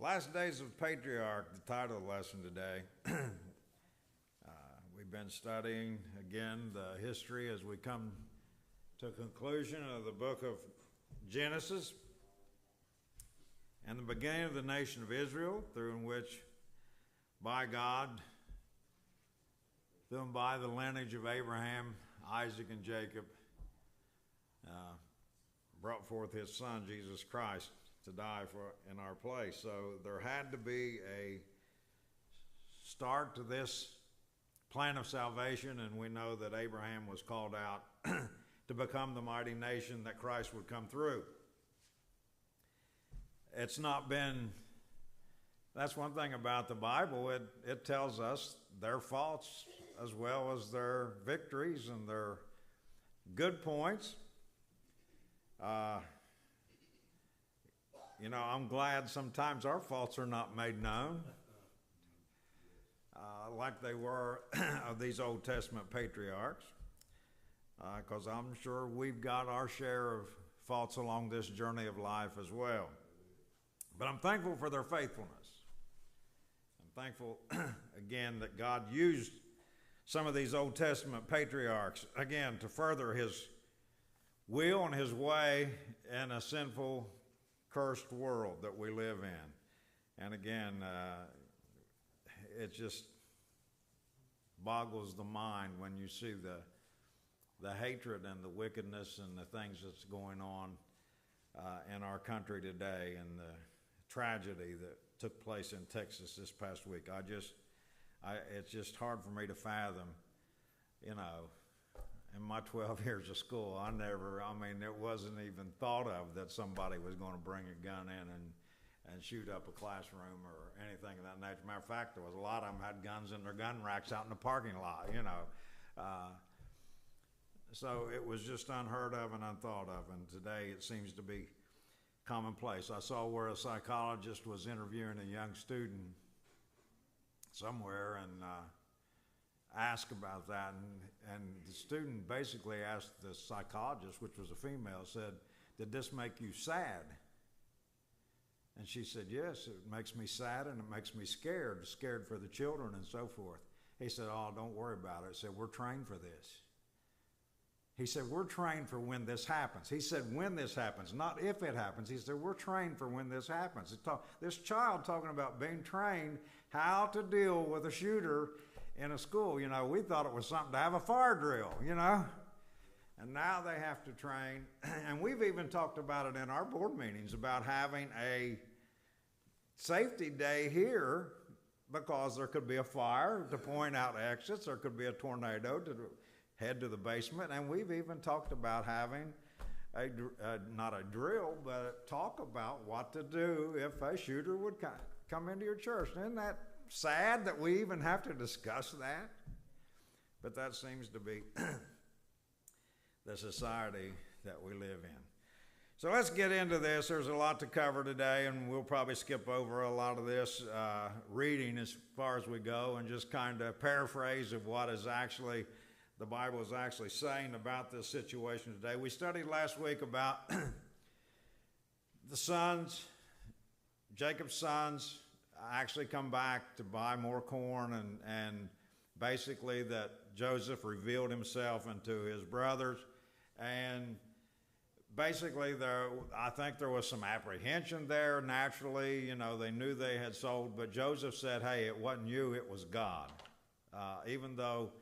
Last Days of the Patriarch, the title of the lesson today. We've been studying again the history as we come to a conclusion of the book of Genesis and the beginning of the nation of Israel, through in which by God, through and by the lineage of Abraham, Isaac, and Jacob, brought forth his son, Jesus Christ, to die in our place. So there had to be a start to this plan of salvation, and we know that Abraham was called out to become the mighty nation that Christ would come through. It's not been, that's one thing about the Bible, it tells us their faults as well as their victories and their good points. I'm glad sometimes our faults are not made known like they were of these Old Testament patriarchs, because I'm sure we've got our share of faults along this journey of life as well. But I'm thankful for their faithfulness. I'm thankful, again, that God used some of these Old Testament patriarchs, again, to further his will and his way in a sinful, cursed world that we live in. And again, it just boggles the mind when you see the hatred and the wickedness and the things that's going on in our country today, and the tragedy that took place in Texas this past week. It's just hard for me to fathom, in my 12 years of school, it wasn't even thought of that somebody was going to bring a gun in and shoot up a classroom or anything of that nature. Matter of fact, there was a lot of them had guns in their gun racks out in the parking lot, So it was just unheard of and unthought of, and today it seems to be commonplace. I saw where a psychologist was interviewing a young student somewhere and asked about that, and the student basically asked the psychologist, which was a female, said, "Did this make you sad?" And she said, "Yes, it makes me sad and it makes me scared for the children and so forth." He said, "Oh, don't worry about it." He said, "We're trained for this." He said, "We're trained for when this happens." He said, "When this happens, not if it happens." He said, "We're trained for when this happens." This child talking about being trained how to deal with a shooter in a school. We thought it was something to have a fire drill, And now they have to train. And we've even talked about it in our board meetings about having a safety day here, because there could be a fire to point out exits. There could be a tornado to head to the basement. And we've even talked about having not a drill, but talk about what to do if a shooter would come into your church. Isn't that sad that we even have to discuss that? But that seems to be the society that we live in. So let's get into this. There's a lot to cover today, and we'll probably skip over a lot of this reading as far as we go, and just kind of paraphrase of what is actually the Bible is actually saying about this situation today. We studied last week about the sons, Jacob's sons, actually come back to buy more corn, and basically that Joseph revealed himself unto his brothers, and basically I think there was some apprehension there naturally. They knew they had sold, but Joseph said, "Hey, it wasn't you, it was God." Even though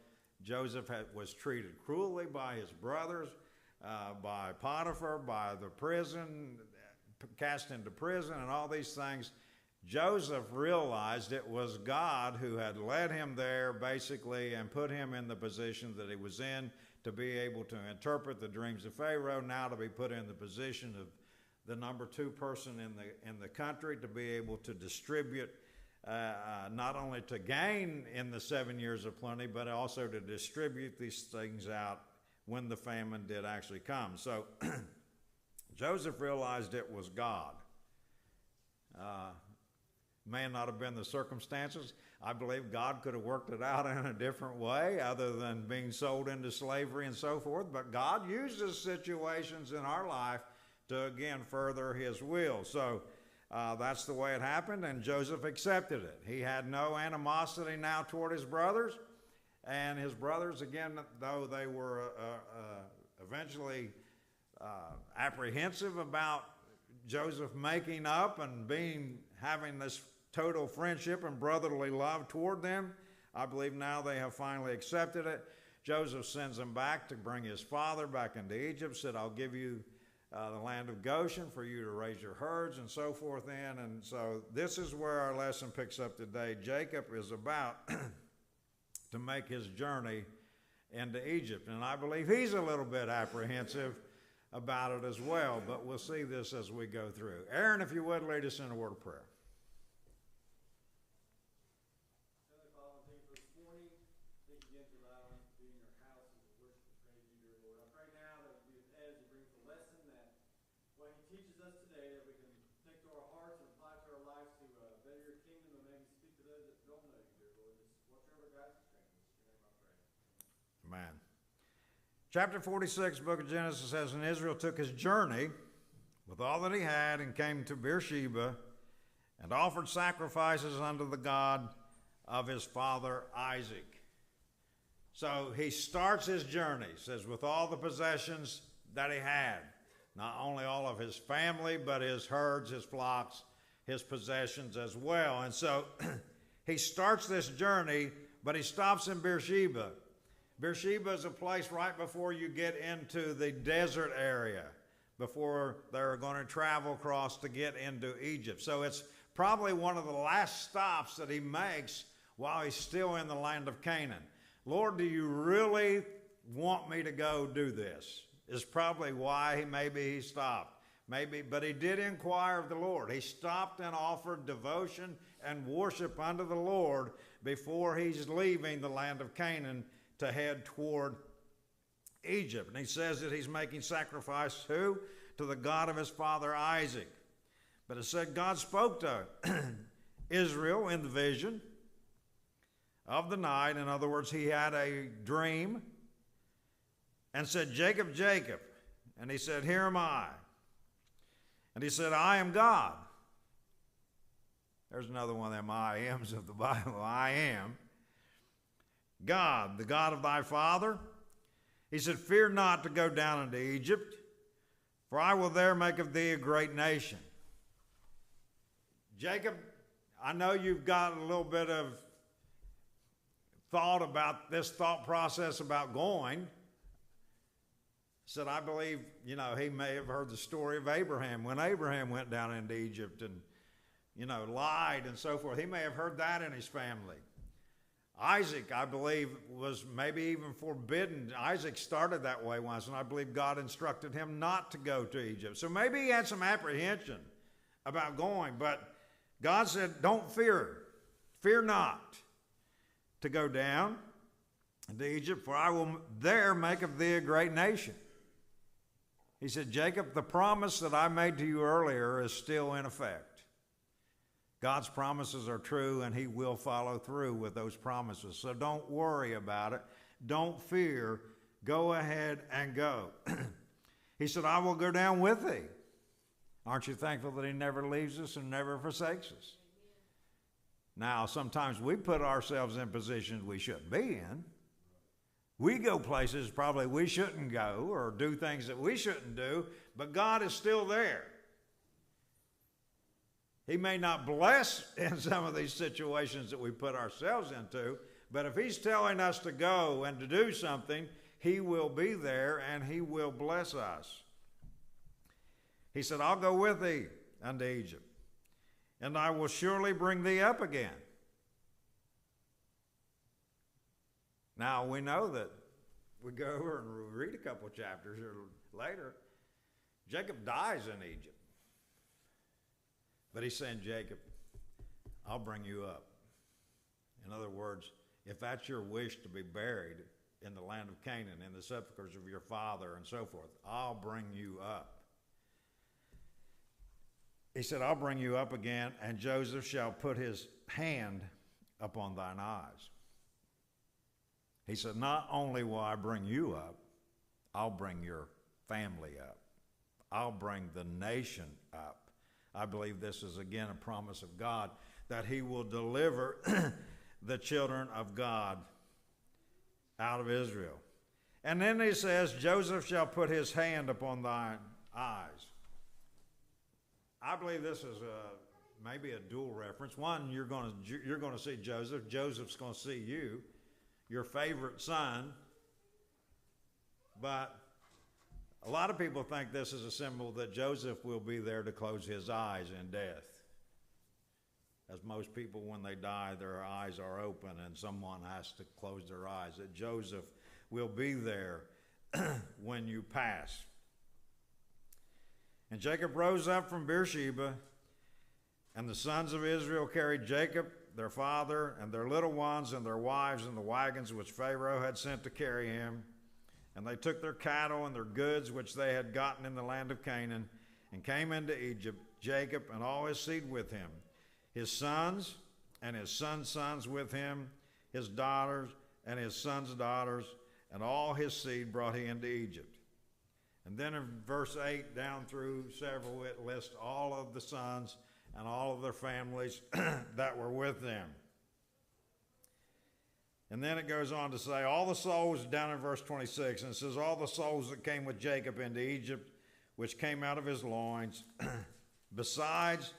Joseph was treated cruelly by his brothers, by Potiphar, by the prison, cast into prison and all these things, Joseph realized it was God who had led him there basically and put him in the position that he was in to be able to interpret the dreams of Pharaoh, now to be put in the position of the number 2 person in the country, to be able to distribute, not only to gain in the 7 years of plenty, but also to distribute these things out when the famine did actually come. So Joseph realized it was God. May not have been the circumstances. I believe God could have worked it out in a different way other than being sold into slavery and so forth. But God uses situations in our life to, again, further his will. So that's the way it happened, and Joseph accepted it. He had no animosity now toward his brothers, and his brothers, again, though they were eventually apprehensive about Joseph making up and having this total friendship and brotherly love toward them, I believe now they have finally accepted it. Joseph sends them back to bring his father back into Egypt, said, I'll give you the land of Goshen for you to raise your herds and so forth in. And so this is where our lesson picks up today. Jacob is about to make his journey into Egypt. And I believe he's a little bit apprehensive about it as well, but we'll see this as we go through. Aaron, if you would, lead us in a word of prayer. Amen. Chapter 46, book of Genesis says, and Israel took his journey with all that he had and came to Beersheba and offered sacrifices unto the God of his father Isaac. So he starts his journey, says, with all the possessions that he had. Not only all of his family, but his herds, his flocks, his possessions as well. And so he starts this journey, but he stops in Beersheba. Beersheba is a place right before you get into the desert area, before they're going to travel across to get into Egypt. So it's probably one of the last stops that he makes while he's still in the land of Canaan. Lord, do you really want me to go do this? Is probably why he stopped. Maybe, but he did inquire of the Lord. He stopped and offered devotion and worship unto the Lord before he's leaving the land of Canaan to head toward Egypt. And he says that he's making sacrifice to the God of his father Isaac. But it said God spoke to Israel in the vision of the night. In other words, he had a dream and said, Jacob, Jacob. And he said, here am I. And he said, I am God. There's another one of them I ams of the Bible. I am God, the God of thy father. He said, fear not to go down into Egypt, for I will there make of thee a great nation. Jacob, I know you've got a little bit of thought about this thought process about going. Said, I believe, he may have heard the story of Abraham when Abraham went down into Egypt and, lied and so forth. He may have heard that in his family. Isaac, I believe, was maybe even forbidden. Isaac started that way once, and I believe God instructed him not to go to Egypt. So maybe he had some apprehension about going, but God said, don't fear. Fear not to go down into Egypt, for I will there make of thee a great nation. He said, Jacob, the promise that I made to you earlier is still in effect. God's promises are true, and he will follow through with those promises. So don't worry about it. Don't fear. Go ahead and go. He said, I will go down with thee. Aren't you thankful that he never leaves us and never forsakes us? Now, sometimes we put ourselves in positions we shouldn't be in. We go places probably we shouldn't go or do things that we shouldn't do, but God is still there. He may not bless in some of these situations that we put ourselves into, but if he's telling us to go and to do something, he will be there and he will bless us. He said, I'll go with thee unto Egypt, and I will surely bring thee up again. Now, we know that we go over and read a couple chapters later. Jacob dies in Egypt. But he's saying, Jacob, I'll bring you up. In other words, if that's your wish to be buried in the land of Canaan, in the sepulchres of your father and so forth, I'll bring you up. He said, I'll bring you up again, and Joseph shall put his hand upon thine eyes. He said, not only will I bring you up, I'll bring your family up. I'll bring the nation up. I believe this is again a promise of God that he will deliver the children of God out of Israel. And then he says, Joseph shall put his hand upon thine eyes. I believe this is maybe a dual reference. One, you're going to see Joseph. Joseph's going to see you, your favorite son. But a lot of people think this is a symbol that Joseph will be there to close his eyes in death. As most people, when they die, their eyes are open and someone has to close their eyes. That Joseph will be there when you pass. And Jacob rose up from Beersheba, and the sons of Israel carried Jacob, their father, and their little ones and their wives in the wagons which Pharaoh had sent to carry him. And they took their cattle and their goods which they had gotten in the land of Canaan, and came into Egypt, Jacob and all his seed with him, his sons and his sons' sons with him, his daughters and his sons' daughters, and all his seed brought he into Egypt. And then in verse 8 down through several, it lists all of the sons and all of their families that were with them. And then it goes on to say, all the souls, down in verse 26, and it says, all the souls that came with Jacob into Egypt, which came out of his loins, besides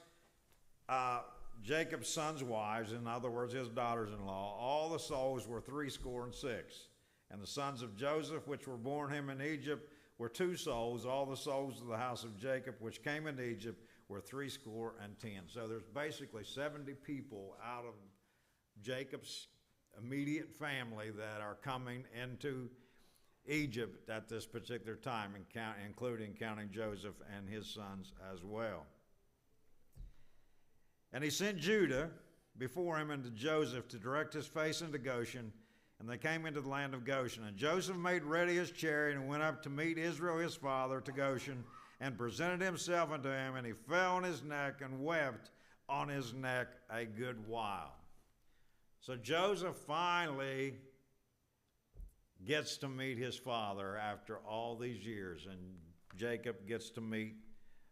Jacob's sons' wives, in other words, his daughters-in-law, all the souls were 66. And the sons of Joseph, which were born him in Egypt, were 2 souls. All the souls of the house of Jacob, which came into Egypt, were 70. So there's basically 70 people out of Jacob's immediate family that are coming into Egypt at this particular time, including counting Joseph and his sons as well. And he sent Judah before him into Joseph to direct his face into Goshen, and they came into the land of Goshen. And Joseph made ready his chariot and went up to meet Israel his father to Goshen, and presented himself unto him, and he fell on his neck and wept on his neck a good while. So Joseph finally gets to meet his father after all these years, and Jacob gets to meet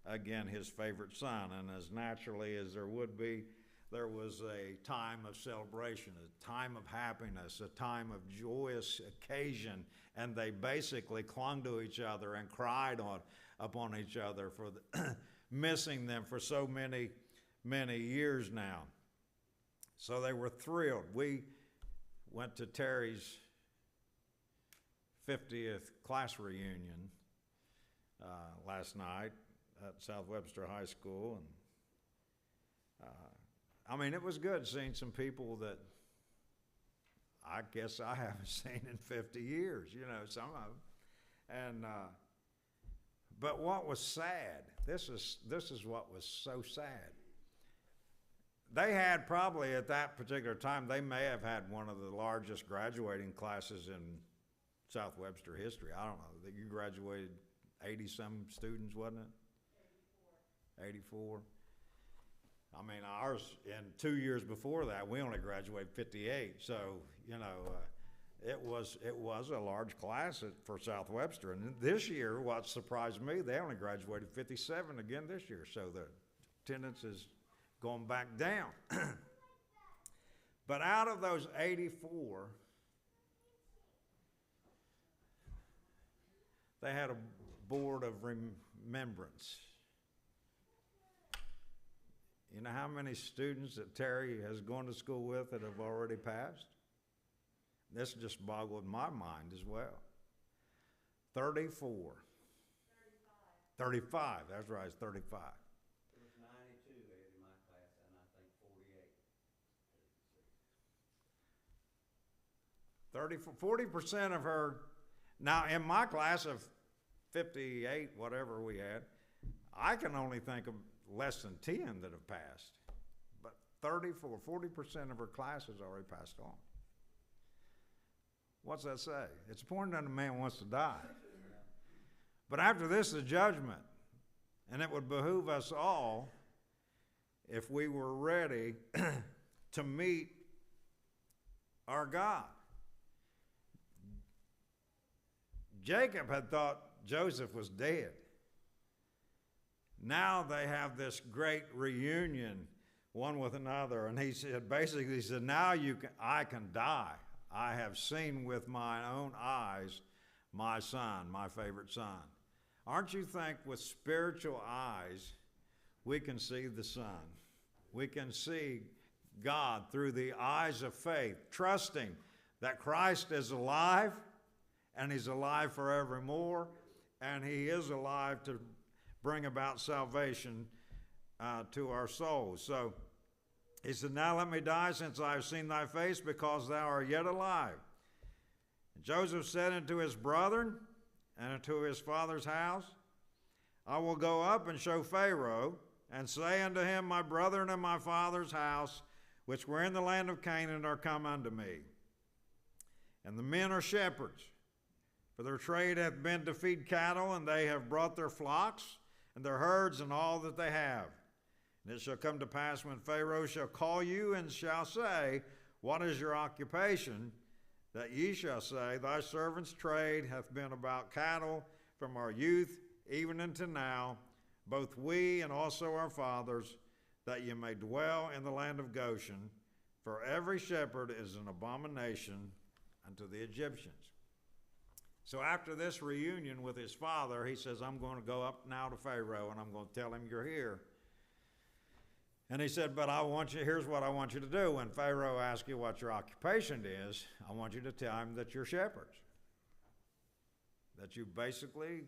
again his favorite son. And as naturally as there would be, there was a time of celebration, a time of happiness, a time of joyous occasion, and they basically clung to each other and cried upon each other for missing them for so many years now. So they were thrilled. We went to Terry's 50th class reunion last night at South Webster High School, and I mean, it was good seeing some people that I guess I haven't seen in 50 years, you know, some of them. And but what was sad, this is what was so sad. They had probably at that particular time, they may have had one of the largest graduating classes in South Webster history. I don't know, that you graduated 80-some students, wasn't it? 84. I mean, ours, in 2 years before that, we only graduated 58. So, you know, it was a large class for South Webster. And this year, what surprised me, they only graduated 57 again this year. So the attendance is going back down. But out of those 84, they had a board of remembrance. You know how many students that Terry has gone to school with that have already passed? This just boggled my mind as well. 34. 35, that's right, it's 35. There was 92 in my class, and I think 40% of her, now in my class of 58, whatever we had, I can only think of less than 10 that have passed. But 40% of her class has already passed on. What's that say? It's important that a man wants to die. But after this is judgment, and it would behoove us all, if we were ready to meet our God. Jacob had thought Joseph was dead. now they have this great reunion one with another. And he said, basically, he said, now I can die. I have seen with my own eyes my son, my favorite son. Aren't you think with spiritual eyes, we can see the Son? We can see God through the eyes of faith, trusting that Christ is alive, and he's alive forevermore, and he is alive to bring about salvation to our souls. So he said, now let me die, since I have seen thy face, because thou art yet alive. And Joseph said unto his brethren and unto his father's house, I will go up and show Pharaoh, and say unto him, my brethren and my father's house, which were in the land of Canaan, are come unto me. And the men are shepherds, for their trade hath been to feed cattle, and they have brought their flocks and their herds and all that they have. And it shall come to pass, when Pharaoh shall call you and shall say, what is your occupation? That ye shall say, thy servant's trade hath been about cattle from our youth even unto now, both we and also our fathers, that ye may dwell in the land of Goshen, for every shepherd is an abomination unto the Egyptians. So after this reunion with his father, he says, I'm going to go up now to Pharaoh, and I'm going to tell him you're here. And he said, but here's what I want you to do. When Pharaoh asks you what your occupation is, I want you to tell him that you're shepherds. That you basically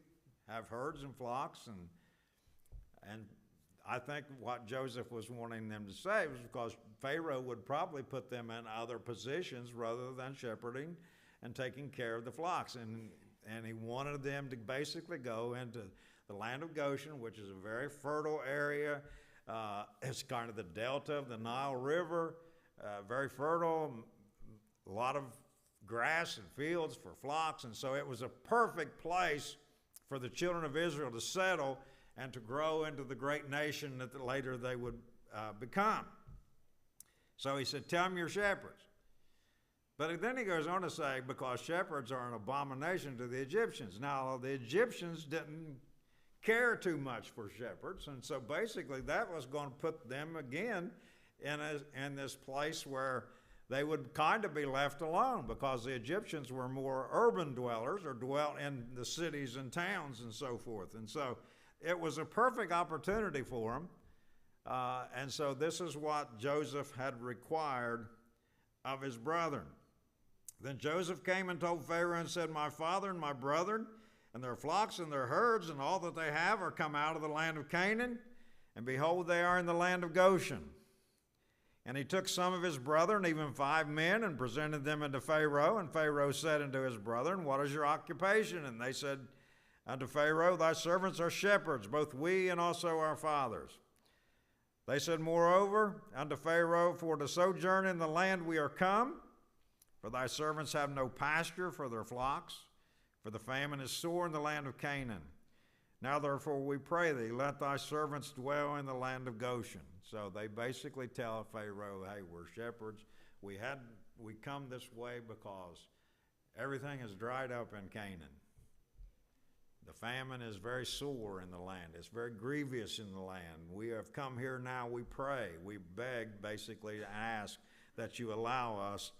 have herds and flocks, and I think what Joseph was wanting them to say was because Pharaoh would probably put them in other positions rather than shepherding and taking care of the flocks. And he wanted them to basically go into the land of Goshen, which is a very fertile area. It's kind of the delta of the Nile River, very fertile, a lot of grass and fields for flocks. And so it was a perfect place for the children of Israel to settle and to grow into the great nation that later they would become. So he said, tell them you're shepherds. But then he goes on to say, because shepherds are an abomination to the Egyptians. Now, the Egyptians didn't care too much for shepherds, and so basically that was going to put them again in this place where they would kind of be left alone, because the Egyptians were more urban dwellers, or dwelt in the cities and towns and so forth. And so it was a perfect opportunity for them. And so this is what Joseph had required of his brethren. Then Joseph came and told Pharaoh and said, my father and my brethren and their flocks and their herds and all that they have are come out of the land of Canaan, and behold, they are in the land of Goshen. And he took some of his brethren, even 5 men, and presented them unto Pharaoh. And Pharaoh said unto his brethren, what is your occupation? And they said unto Pharaoh, thy servants are shepherds, both we and also our fathers. They said moreover unto Pharaoh, for to sojourn in the land we are come, for thy servants have no pasture for their flocks, for the famine is sore in the land of Canaan. Now therefore we pray thee, let thy servants dwell in the land of Goshen. So they basically tell Pharaoh, hey, we're shepherds. We come this way because everything is dried up in Canaan. The famine is very sore in the land. It's very grievous in the land. We have come here now, we pray. We beg, basically, to ask that you allow us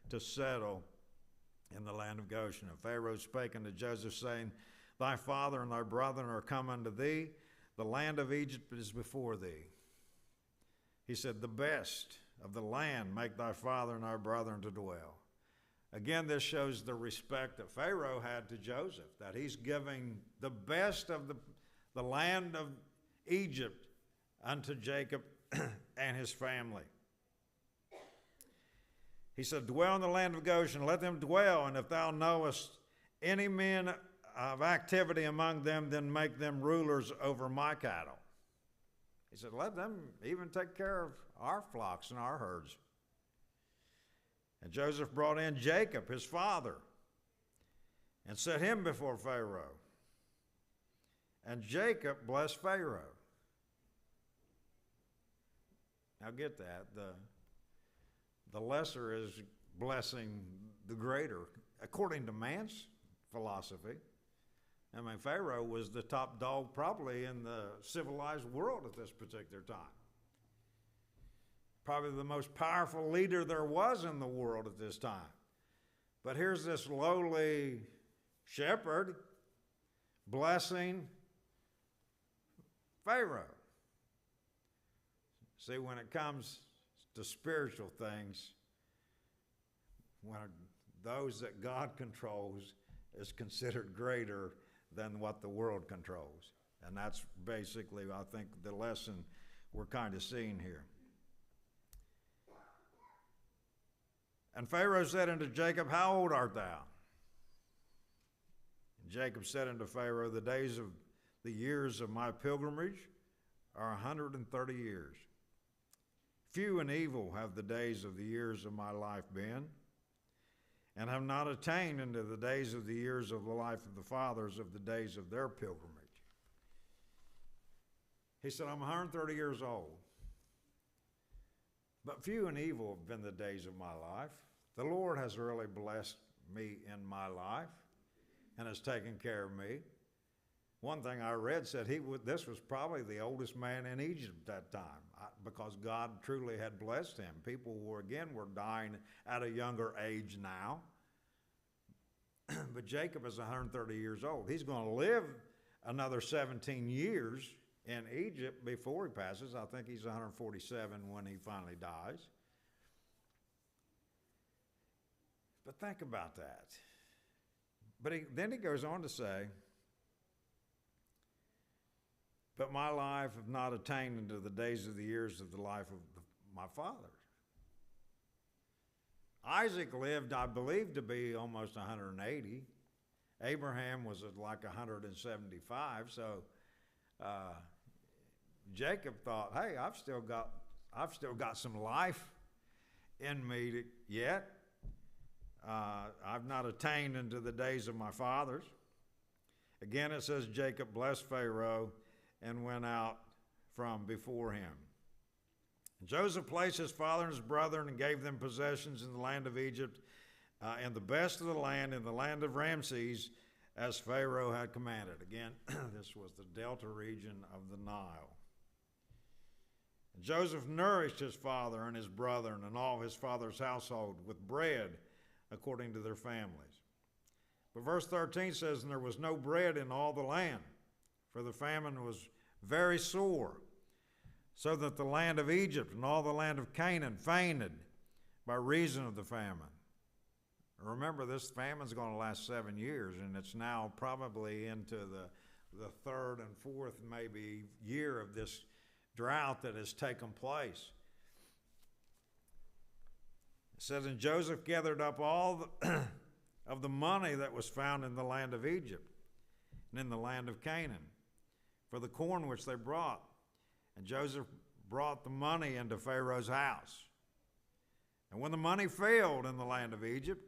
to settle in the land of Goshen. And Pharaoh spake unto Joseph, saying, thy father and thy brethren are come unto thee. The land of Egypt is before thee. He said, the best of the land make thy father and thy brethren to dwell. Again, this shows the respect that Pharaoh had to Joseph, that he's giving the best of the land of Egypt unto Jacob and his family. He said, dwell in the land of Goshen, let them dwell, and if thou knowest any men of activity among them, then make them rulers over my cattle. He said, let them even take care of our flocks and our herds. And Joseph brought in Jacob, his father, and set him before Pharaoh. And Jacob blessed Pharaoh. Now get that. The lesser is blessing the greater. According to man's philosophy, I mean, Pharaoh was the top dog probably in the civilized world at this particular time. Probably the most powerful leader there was in the world at this time. But here's this lowly shepherd blessing Pharaoh. See, when it comes to spiritual things, when those that God controls is considered greater than what the world controls. And that's basically, I think, the lesson we're kind of seeing here. And Pharaoh said unto Jacob, How old art thou? And Jacob said unto Pharaoh, The days of the years of my pilgrimage are 130 years. Few and evil have the days of the years of my life been, and have not attained unto the days of the years of the life of the fathers of the days of their pilgrimage. He said, I'm 130 years old. But few and evil have been the days of my life. The Lord has really blessed me in my life and has taken care of me. One thing I read said this was probably the oldest man in Egypt at that time because God truly had blessed him. People were dying at a younger age now. But Jacob is 130 years old. He's going to live another 17 years in Egypt before he passes. I think he's 147 when he finally dies. But think about that. But then he goes on to say, But my life have not attained unto the days of the years of the life of my fathers. Isaac lived, I believe, to be almost 180. Abraham was at like 175. So Jacob thought, hey, I've still got some life in me yet. I've not attained into the days of my fathers. Again, it says Jacob blessed Pharaoh and went out from before him. And Joseph placed his father and his brethren and gave them possessions in the land of Egypt, and the best of the land in the land of Ramses, as Pharaoh had commanded. Again, this was the delta region of the Nile. And Joseph nourished his father and his brethren and all his father's household with bread according to their families. But verse 13 says, And there was no bread in all the land, for the famine was very sore, so that the land of Egypt and all the land of Canaan fainted by reason of the famine. Remember, this famine is going to last 7 years, and it's now probably into the third and fourth maybe year of this drought that has taken place. It says, And Joseph gathered up all of the money that was found in the land of Egypt and in the land of Canaan for the corn which they brought. And Joseph brought the money into Pharaoh's house. And when the money failed in the land of Egypt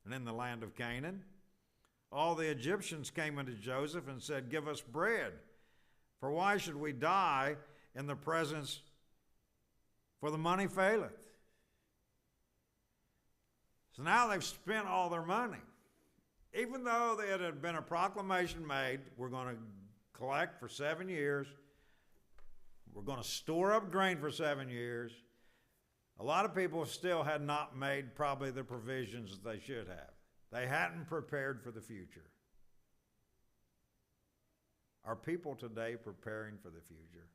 and in the land of Canaan, all the Egyptians came unto Joseph and said, Give us bread, for why should we die in the presence, for the money faileth. So now they've spent all their money. Even though there had been a proclamation made, we're going to collect for 7 years, we're going to store up grain for 7 years. A lot of people still had not made probably the provisions that they should have. They hadn't prepared for the future. Are people today preparing for the future?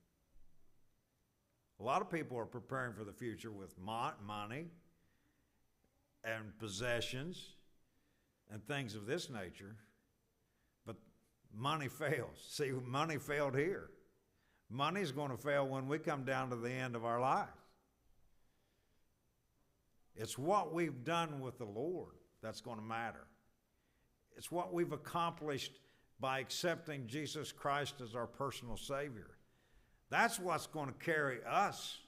A lot of people are preparing for the future with money and possessions and things of this nature, but money fails. See, money failed here. Money's going to fail when we come down to the end of our life. It's what we've done with the Lord that's going to matter. It's what we've accomplished by accepting Jesus Christ as our personal Savior. That's what's going to carry us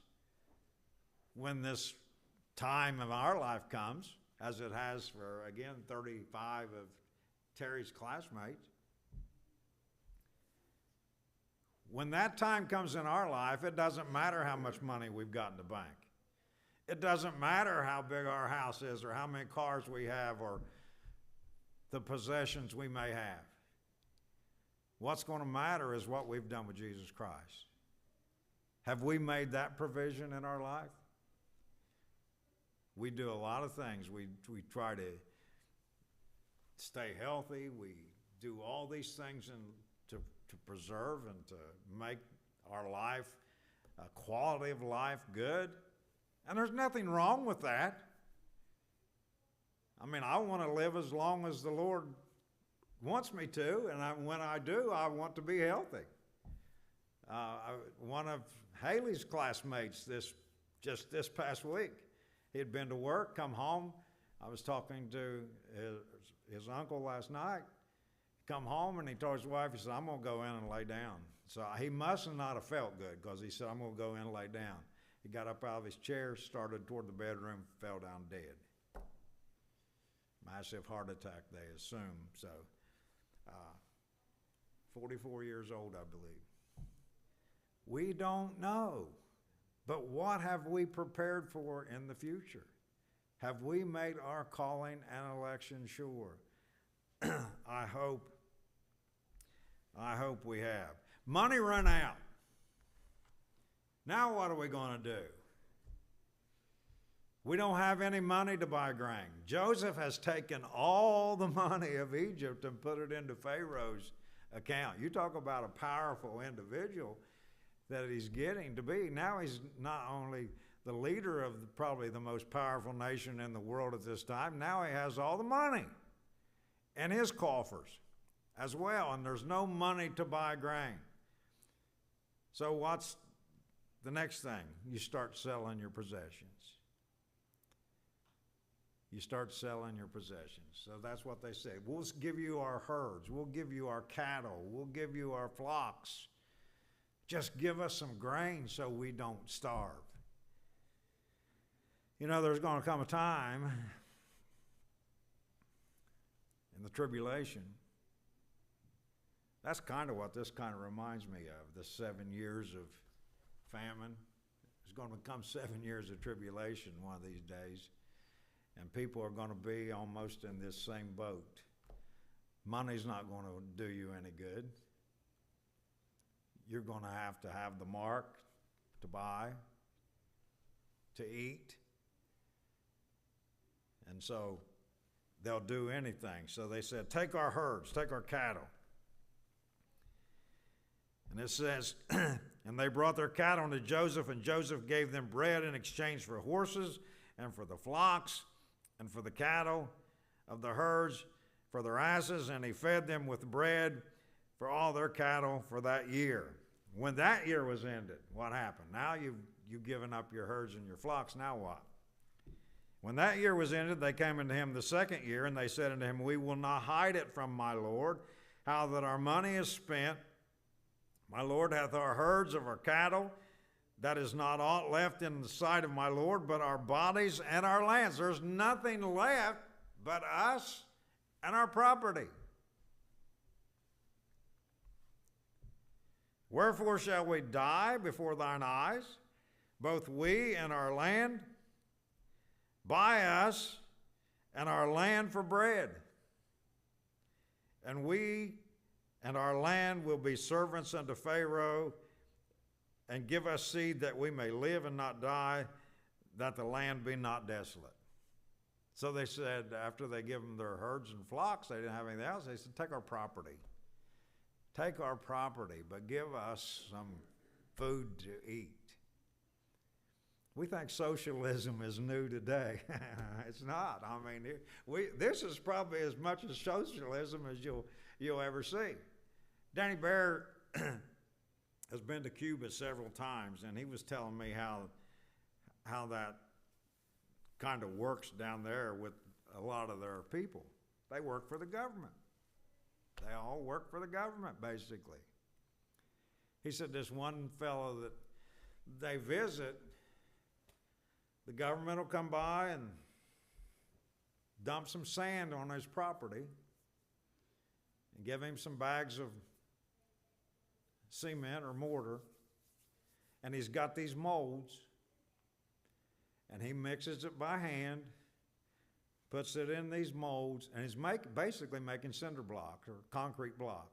when this time of our life comes, as it has for, again, 35 of Terry's classmates. When that time comes in our life, it doesn't matter how much money we've got in the bank. It doesn't matter how big our house is or how many cars we have or the possessions we may have. What's going to matter is what we've done with Jesus Christ. Have we made that provision in our life? We do a lot of things. We try to stay healthy. We do all these things to preserve and to make our life, quality of life, good. And there's nothing wrong with that. I mean, I want to live as long as the Lord wants me to, and when I do, I want to be healthy. One of Haley's classmates just this past week, he had been to work, come home. I was talking to his uncle last night. Come home and he told his wife, he said, I'm going to go in and lay down. So he must not have felt good because he said, I'm going to go in and lay down. He got up out of his chair, started toward the bedroom, fell down dead. Massive heart attack, they assume. So, 44 years old, I believe. We don't know. But what have we prepared for in the future? Have we made our calling and election sure? I hope we have. Money run out. Now what are we going to do? We don't have any money to buy grain. Joseph has taken all the money of Egypt and put it into Pharaoh's account. You talk about a powerful individual that he's getting to be. Now he's not only the leader of probably the most powerful nation in the world at this time, now he has all the money in his coffers as well, and there's no money to buy grain. So what's the next thing? You start selling your possessions. You start selling your possessions. So that's what they say. We'll give you our herds. We'll give you our cattle. We'll give you our flocks. Just give us some grain so we don't starve. You know, there's going to come a time in the tribulation. That's kind of what this kind of reminds me of, the 7 years of famine. There's going to come 7 years of tribulation one of these days. And people are going to be almost in this same boat. Money's not going to do you any good. You're going to have the mark to buy, to eat. And so they'll do anything. So they said, take our herds, take our cattle. And it says, and they brought their cattle to Joseph, and Joseph gave them bread in exchange for horses and for the flocks and for the cattle of the herds, for their asses, and he fed them with bread for all their cattle for that year. When that year was ended, what happened? Now you've given up your herds and your flocks, now what? When that year was ended, they came unto him the second year, and they said unto him, we will not hide it from my Lord, how that our money is spent. My Lord hath our herds of our cattle. That is not aught left in the sight of my Lord, but our bodies and our lands. There's nothing left but us and our property. Wherefore shall we die before thine eyes, both we and our land? Buy us and our land for bread. And we and our land will be servants unto Pharaoh, and give us seed that we may live and not die, that the land be not desolate. So they said, after they give them their herds and flocks, they didn't have anything else, they said, take our property. Take our property, but give us some food to eat. We think socialism is new today. It's not. I mean, this is probably as much as socialism as you'll ever see. Danny Bear has been to Cuba several times, and he was telling me how that kind of works down there with a lot of their people. They work for the government. They all work for the government, basically. He said this one fellow that they visit, the government will come by and dump some sand on his property and give him some bags of cement or mortar, and he's got these molds, and he mixes it by hand, puts it in these molds, and he's basically making cinder block or concrete block.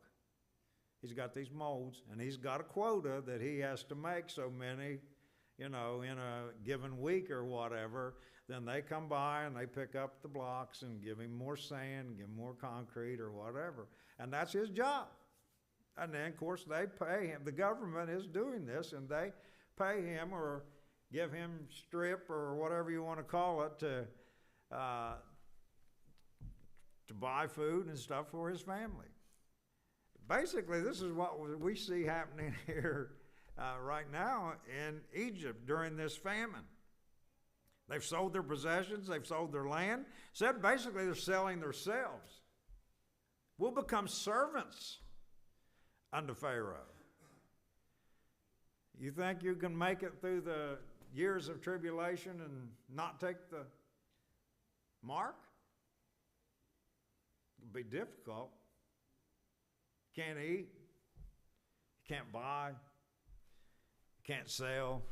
He's got these molds, and he's got a quota that he has to make so many, in a given week or whatever. Then they come by and they pick up the blocks and give him more sand, give him more concrete or whatever. And that's his job. And then, of course, they pay him. The government is doing this, and they pay him or give him strip or whatever you want to call it to buy food and stuff for his family. Basically, this is what we see happening here right now in Egypt during this famine. They've sold their possessions, they've sold their land. Said basically they're selling themselves. We'll become servants unto Pharaoh. You think you can make it through the years of tribulation and not take the mark? It'll be difficult. Can't eat, you can't buy, you can't sell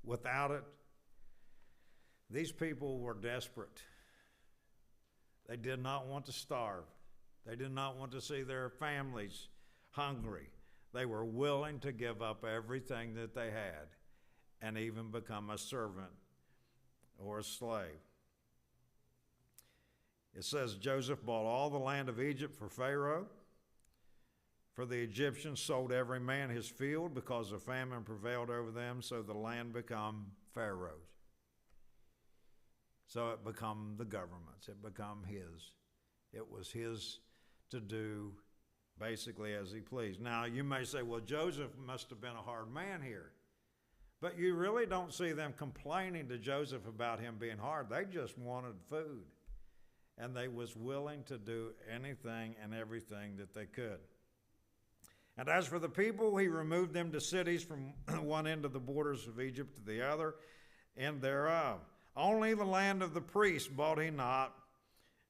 without it. These people were desperate. They did not want to starve. They did not want to see their families hungry. They were willing to give up everything that they had and even become a servant or a slave. It says Joseph bought all the land of Egypt for Pharaoh, for the Egyptians sold every man his field because a famine prevailed over them, so the land became Pharaoh's. So it became the government's. It became his. It was his to do basically as he pleased. Now, you may say, well, Joseph must have been a hard man here. But you really don't see them complaining to Joseph about him being hard. They just wanted food. And they was willing to do anything and everything that they could. And as for the people, he removed them to cities from one end of the borders of Egypt to the other end thereof. Only the land of the priests bought he not,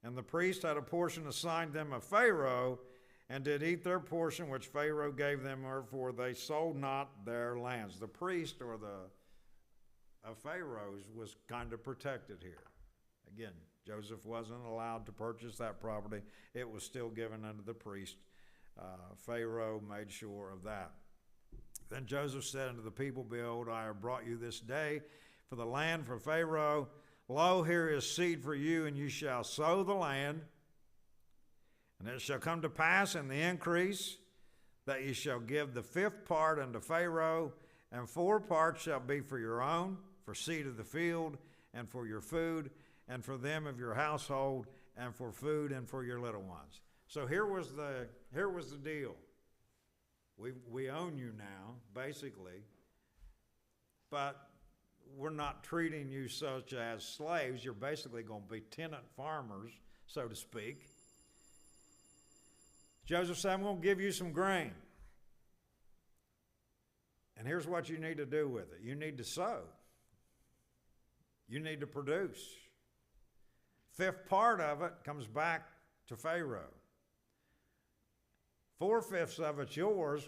and the priest had a portion assigned them of Pharaoh, and did eat their portion which Pharaoh gave them, wherefore they sold not their lands. The priest or of Pharaoh's was kind of protected here. Again, Joseph wasn't allowed to purchase that property. It was still given unto the priest. Pharaoh made sure of that. Then Joseph said unto the people, behold, I have brought you this day for the land for Pharaoh. Lo, here is seed for you, and you shall sow the land. And it shall come to pass in the increase that ye shall give the fifth part unto Pharaoh, and 4 parts shall be for your own, for seed of the field, and for your food, and for them of your household, and for food, and for your little ones. So here was the deal. We own you now, basically, but we're not treating you such as slaves. You're basically going to be tenant farmers, so to speak. Joseph said, I'm going to give you some grain. And here's what you need to do with it. You need to sow. You need to produce. 5th part of it comes back to Pharaoh. 4/5 of it's yours,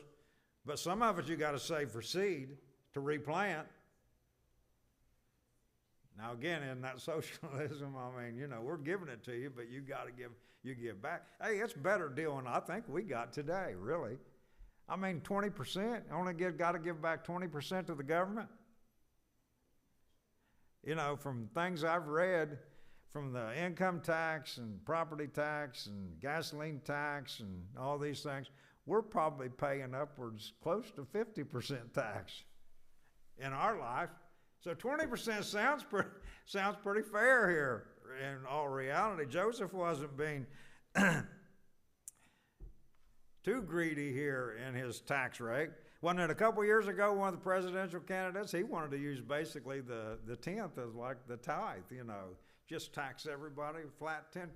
but some of it you got to save for seed to replant. Now again, in that socialism, I mean, we're giving it to you, but you got to give back. Hey, it's a better deal than I think we got today, really. I mean, 20%, got to give back 20% to the government. From things I've read, from the income tax and property tax and gasoline tax and all these things, we're probably paying upwards close to 50% tax in our life. So 20% sounds pretty fair here in all reality. Joseph wasn't being too greedy here in his tax rate. Wasn't it a couple years ago, one of the presidential candidates, he wanted to use basically the 10th as like the tithe, just tax everybody flat 10%.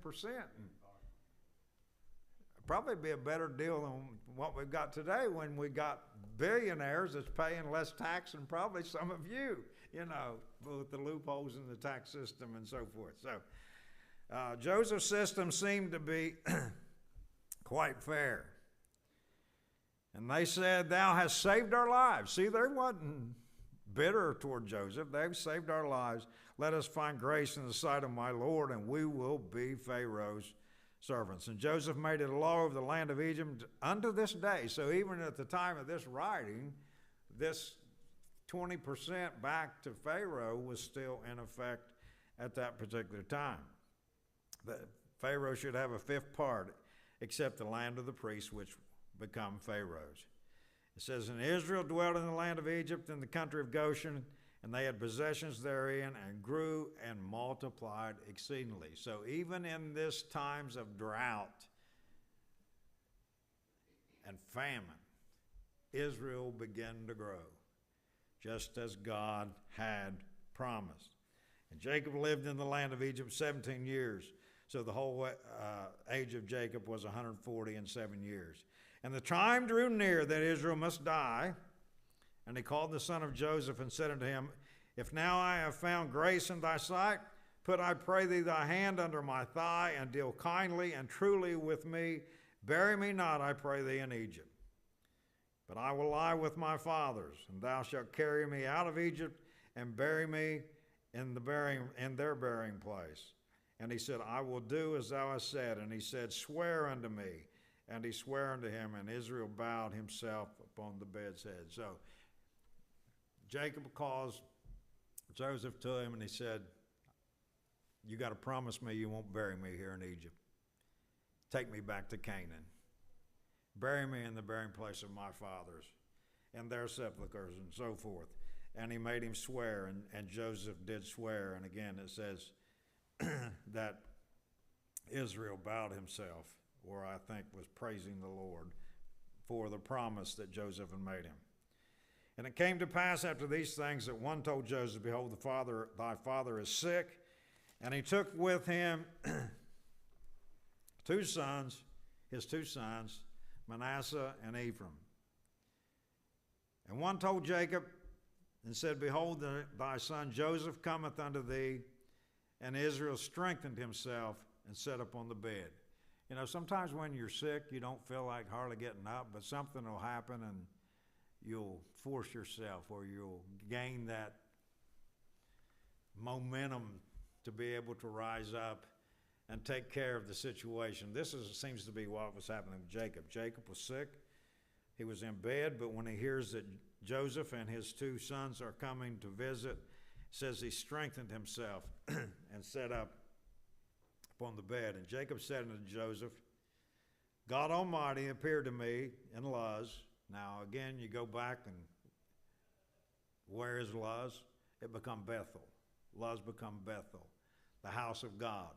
Probably be a better deal than what we've got today when we got billionaires that's paying less tax than probably some of you, with the loopholes in the tax system and so forth. So Joseph's system seemed to be quite fair. And they said, thou hast saved our lives. See, they wasn't bitter toward Joseph. They've saved our lives. Let us find grace in the sight of my Lord, and we will be Pharaoh's servants. And Joseph made it a law over the land of Egypt unto this day. So even at the time of this writing, this 20% back to Pharaoh was still in effect at that particular time. That Pharaoh should have a fifth part, except the land of the priests, which become Pharaoh's. It says, and Israel dwelt in the land of Egypt, in the country of Goshen, and they had possessions therein, and grew and multiplied exceedingly. So even in this times of drought and famine, Israel began to grow, just as God had promised. And Jacob lived in the land of Egypt 17 years. So the whole age of Jacob was 147 years. And the time drew near that Israel must die. And he called the son of Joseph and said unto him, if now I have found grace in thy sight, put, I pray thee, thy hand under my thigh, and deal kindly and truly with me. Bury me not, I pray thee, in Egypt. But I will lie with my fathers, and thou shalt carry me out of Egypt, and bury me in their burying place. And he said, I will do as thou hast said. And he said, swear unto me. And he sware unto him, and Israel bowed himself upon the bed's head. So Jacob calls Joseph to him, and he said, you got to promise me you won't bury me here in Egypt. Take me back to Canaan. Bury me in the burying place of my fathers and their sepulchres, and so forth. And he made him swear, and Joseph did swear. And again, it says that Israel bowed himself, or I think was praising the Lord for the promise that Joseph had made him. And it came to pass after these things that one told Joseph, behold, thy father is sick. And he took with him his two sons, Manasseh and Ephraim. And one told Jacob and said, behold, thy son Joseph cometh unto thee. And Israel strengthened himself and sat upon the bed. You know, sometimes when you're sick, you don't feel like hardly getting up, but something will happen and you'll force yourself, or you'll gain that momentum to be able to rise up and take care of the situation. This seems to be what was happening with Jacob. Jacob was sick. He was in bed, but when he hears that Joseph and his two sons are coming to visit, it says he strengthened himself and sat up upon the bed. And Jacob said unto Joseph, God Almighty appeared to me in Luz. Now again, you go back, and where is Luz? It become Bethel. Luz become Bethel, the house of God.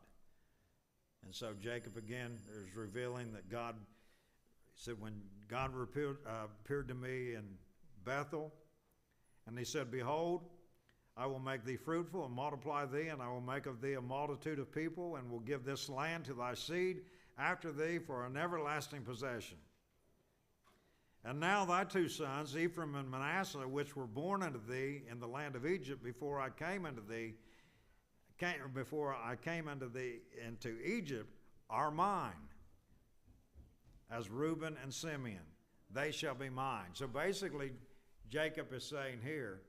And so Jacob again is revealing that God said, when God appeared to me in Bethel, and he said, behold, I will make thee fruitful and multiply thee, and I will make of thee a multitude of people, and will give this land to thy seed after thee for an everlasting possession. And now thy two sons, Ephraim and Manasseh, which were born unto thee in the land of Egypt before I came unto thee into Egypt, are mine, as Reuben and Simeon. They shall be mine. So basically, Jacob is saying here,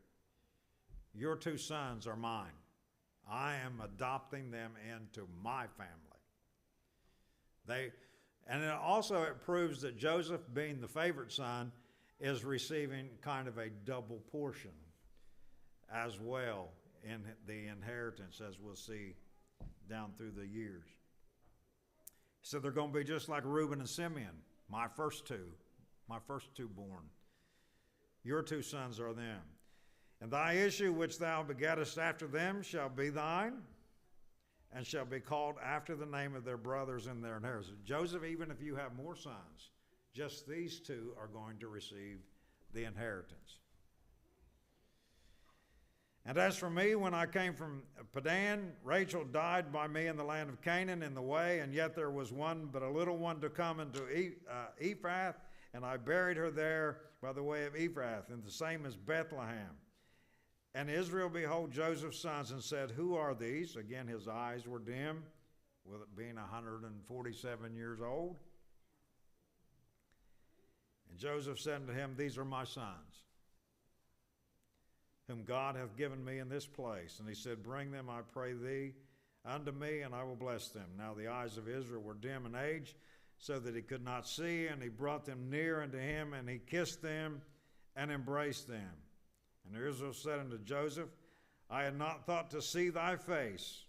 your two sons are mine. I am adopting them into my family. And it proves that Joseph, being the favorite son, is receiving kind of a double portion as well in the inheritance, as we'll see down through the years. So they're going to be just like Reuben and Simeon, my first two born. Your two sons are them. And thy issue which thou begettest after them shall be thine, and shall be called after the name of their brothers in their inheritance. Joseph, even if you have more sons, just these two are going to receive the inheritance. And as for me, when I came from Padan, Rachel died by me in the land of Canaan in the way, and yet there was one but a little one to come into Ephrath, and I buried her there by the way of Ephrath, and the same as Bethlehem. And Israel beheld Joseph's sons and said, who are these? Again, his eyes were dim, with it being 147 years old. And Joseph said unto him, these are my sons, whom God hath given me in this place. And he said, bring them, I pray thee, unto me, and I will bless them. Now the eyes of Israel were dim in age, so that he could not see, and he brought them near unto him, and he kissed them and embraced them. And Israel said unto Joseph, I had not thought to see thy face,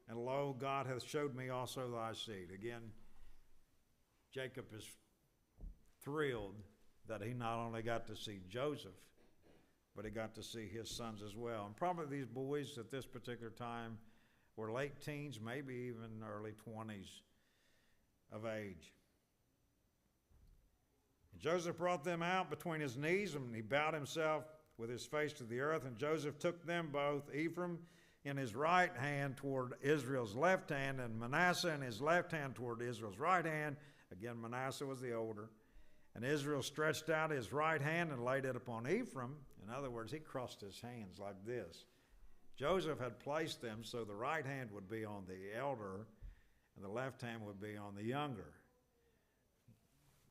and lo, God hath showed me also thy seed. Again, Jacob is thrilled that he not only got to see Joseph, but he got to see his sons as well. And probably these boys at this particular time were late teens, maybe even early 20s of age. And Joseph brought them out between his knees, and he bowed himself with his face to the earth. And Joseph took them both, Ephraim in his right hand toward Israel's left hand, and Manasseh in his left hand toward Israel's right hand. Again, Manasseh was the older. And Israel stretched out his right hand and laid it upon Ephraim. In other words, he crossed his hands like this. Joseph had placed them so the right hand would be on the elder and the left hand would be on the younger.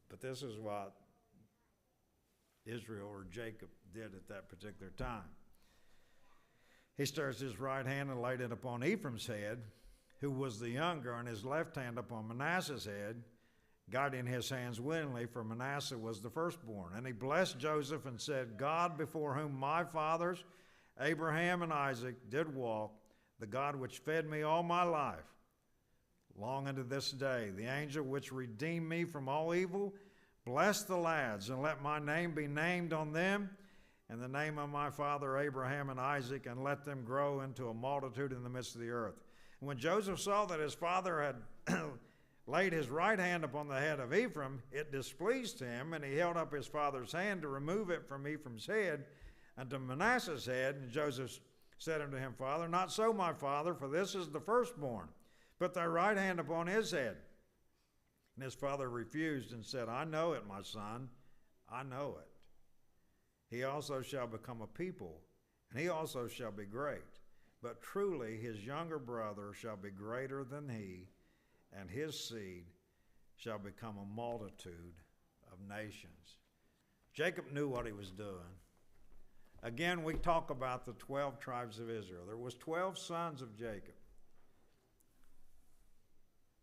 But this is what Israel or Jacob did at that particular time. He stretched his right hand and laid it upon Ephraim's head, who was the younger, and his left hand upon Manasseh's head, guiding his hands willingly, for Manasseh was the firstborn. And he blessed Joseph and said, God before whom my fathers, Abraham and Isaac, did walk, the God which fed me all my life, long unto this day, the angel which redeemed me from all evil, bless the lads, and let my name be named on them, and the name of my father Abraham and Isaac, and let them grow into a multitude in the midst of the earth. And when Joseph saw that his father had laid his right hand upon the head of Ephraim, it displeased him, and he held up his father's hand to remove it from Ephraim's head unto Manasseh's head. And Joseph said unto him, Father, not so, my father, for this is the firstborn. Put thy right hand upon his head. And his father refused and said, I know it, my son, I know it. He also shall become a people, and he also shall be great. But truly his younger brother shall be greater than he, and his seed shall become a multitude of nations. Jacob knew what he was doing. Again, we talk about the 12 tribes of Israel. There was 12 sons of Jacob.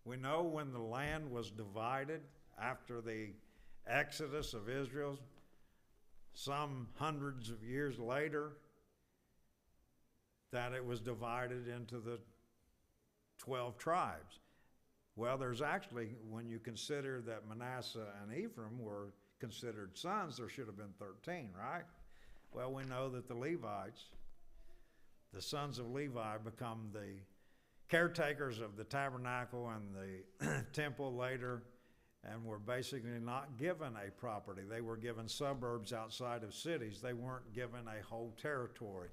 We know when the land was divided after the exodus of Israel, some hundreds of years later, that it was divided into the 12 tribes. Well, there's actually, when you consider that Manasseh and Ephraim were considered sons, there should have been 13, right? Well, we know that the Levites, the sons of Levi, become the caretakers of the tabernacle and the temple later, and were basically not given a property. They were given suburbs outside of cities. They weren't given a whole territory.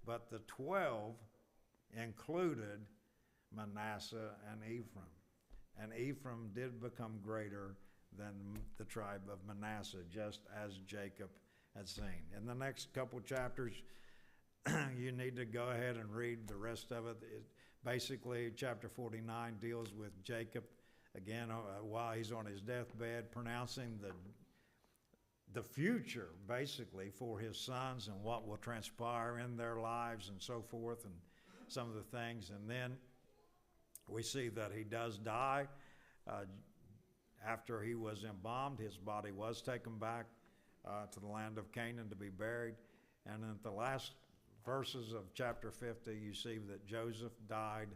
But the 12 included Manasseh and Ephraim. And Ephraim did become greater than the tribe of Manasseh, just as Jacob had seen. In the next couple chapters, you need to go ahead and read the rest of it. Basically, chapter 49 deals with Jacob, again, while he's on his deathbed, pronouncing the future, basically, for his sons and what will transpire in their lives and so forth, and some of the things. And then we see that he does die. After he was embalmed, his body was taken back to the land of Canaan to be buried. And at the last verses of chapter 50, you see that Joseph died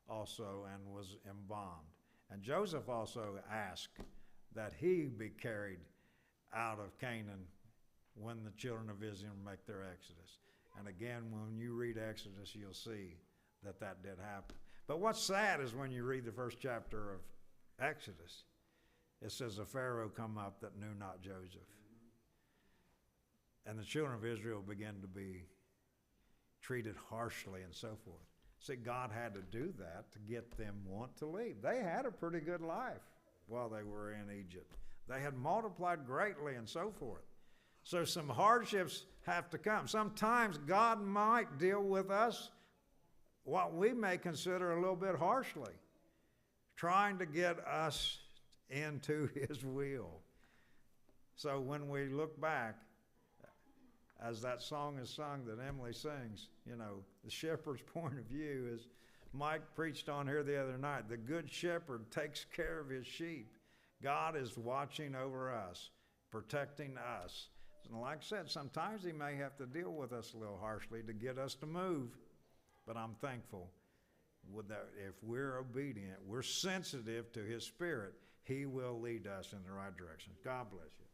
also and was embalmed. And Joseph also asked that he be carried out of Canaan when the children of Israel make their exodus. And again, when you read Exodus, you'll see that that did happen. But what's sad is when you read the first chapter of Exodus, it says, a Pharaoh come up that knew not Joseph. And the children of Israel began to be treated harshly and so forth. See, God had to do that to get them want to leave. They had a pretty good life while they were in Egypt. They had multiplied greatly and so forth. So some hardships have to come. Sometimes God might deal with us what we may consider a little bit harshly, trying to get us into his will. So when we look back, as that song is sung that Emily sings, you know, the shepherd's point of view is Mike preached on here the other night. The good shepherd takes care of his sheep. God is watching over us, protecting us. And like I said, sometimes he may have to deal with us a little harshly to get us to move. But I'm thankful with that. If we're obedient, we're sensitive to his spirit, he will lead us in the right direction. God bless you.